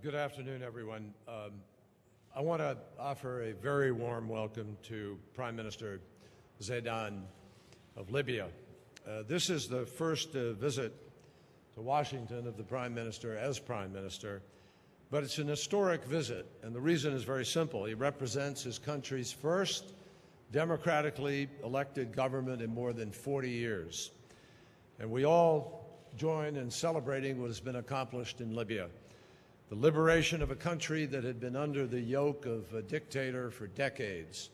Good afternoon, everyone. I want to offer a very warm welcome to Prime Minister Zaydan of Libya. This is the first visit to Washington of the Prime Minister as Prime Minister, but it's an historic visit, and the reason is very simple. He represents his country's first democratically elected government in more than 40 years. And we all join in celebrating what has been accomplished in Libya. The liberation of a country that had been under the yoke of a dictator for decades.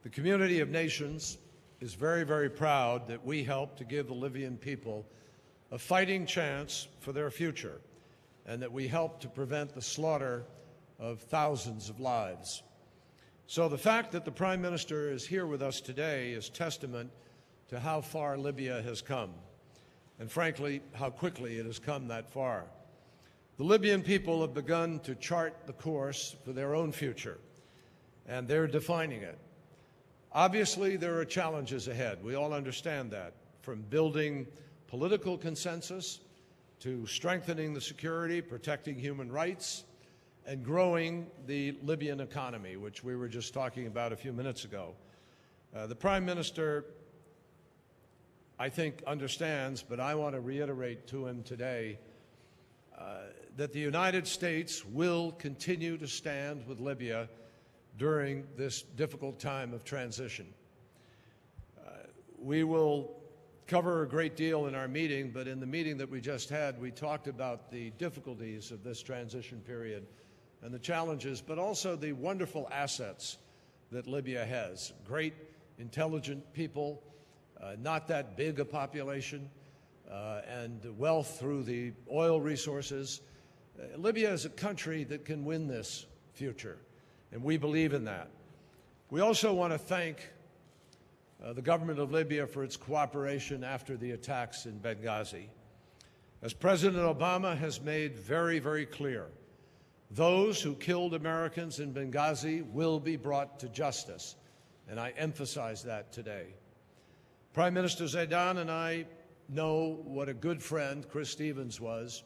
The community of nations is very, very proud that we helped to give the Libyan people a fighting chance for their future, and that we helped to prevent the slaughter of thousands of lives. So the fact that the Prime Minister is here with us today is testament to how far Libya has come, and frankly, how quickly it has come that far. The Libyan people have begun to chart the course for their own future, and they're defining it. Obviously, there are challenges ahead. We all understand that, from building political consensus to strengthening the security, protecting human rights, and growing the Libyan economy, which we were just talking about a few minutes ago. The Prime Minister, I think, understands, but I want to reiterate to him today that the United States will continue to stand with Libya during this difficult time of transition. We will cover a great deal in our meeting, but in the meeting that we just had, we talked about the difficulties of this transition period and the challenges, but also the wonderful assets that Libya has. Great, intelligent people, not that big a population, and wealth through the oil resources. Libya is a country that can win this future, and we believe in that. We also want to thank the government of Libya for its cooperation after the attacks in Benghazi. As President Obama has made very, very clear, those who killed Americans in Benghazi will be brought to justice, and I emphasize that today. Prime Minister Zaydan and I know what a good friend Chris Stevens was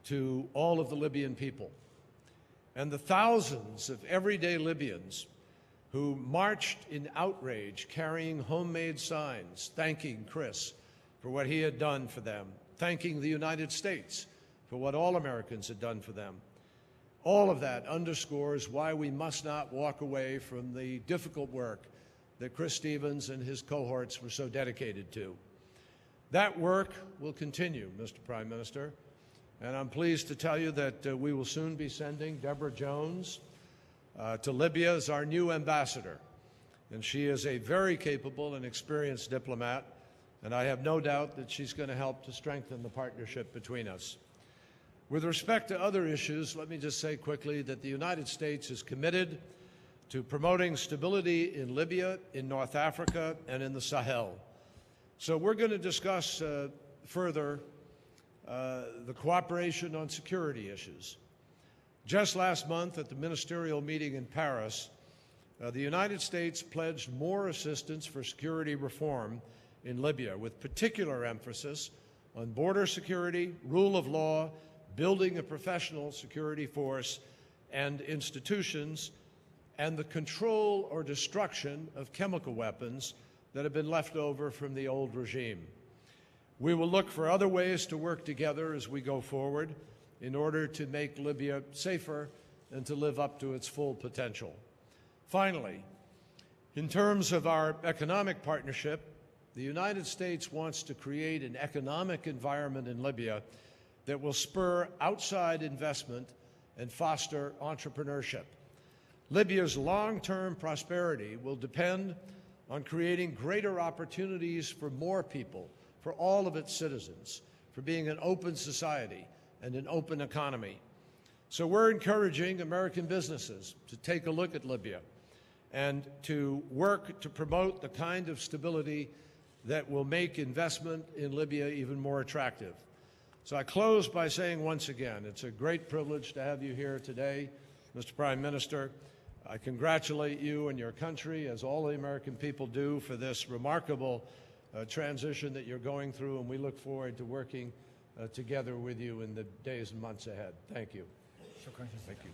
to all of the Libyan people, and the thousands of everyday Libyans who marched in outrage carrying homemade signs thanking Chris for what he had done for them, thanking the United States for what all Americans had done for them. All of that underscores why we must not walk away from the difficult work that Chris Stevens and his cohorts were so dedicated to. That work will continue, Mr. Prime Minister, and I'm pleased to tell you that we will soon be sending Deborah Jones to Libya as our new ambassador. And she is a very capable and experienced diplomat, and I have no doubt that she's going to help to strengthen the partnership between us. With respect to other issues, let me just say quickly that the United States is committed to promoting stability in Libya, in North Africa, and in the Sahel. So we're going to discuss further the cooperation on security issues. Just last month at the ministerial meeting in Paris, the United States pledged more assistance for security reform in Libya, with particular emphasis on border security, rule of law, building a professional security force and institutions, and the control or destruction of chemical weapons that have been left over from the old regime. We will look for other ways to work together as we go forward in order to make Libya safer and to live up to its full potential. Finally, in terms of our economic partnership, the United States wants to create an economic environment in Libya that will spur outside investment and foster entrepreneurship. Libya's long-term prosperity will depend on creating greater opportunities for more people, for all of its citizens, for being an open society and an open economy. So we're encouraging American businesses to take a look at Libya and to work to promote the kind of stability that will make investment in Libya even more attractive. So I close by saying once again, it's a great privilege to have you here today, Mr. Prime Minister. I congratulate you and your country, as all the American people do, for this remarkable transition that you're going through, and we look forward to working together with you in the days and months ahead. Thank you. شكرا جزيلا. Thank you.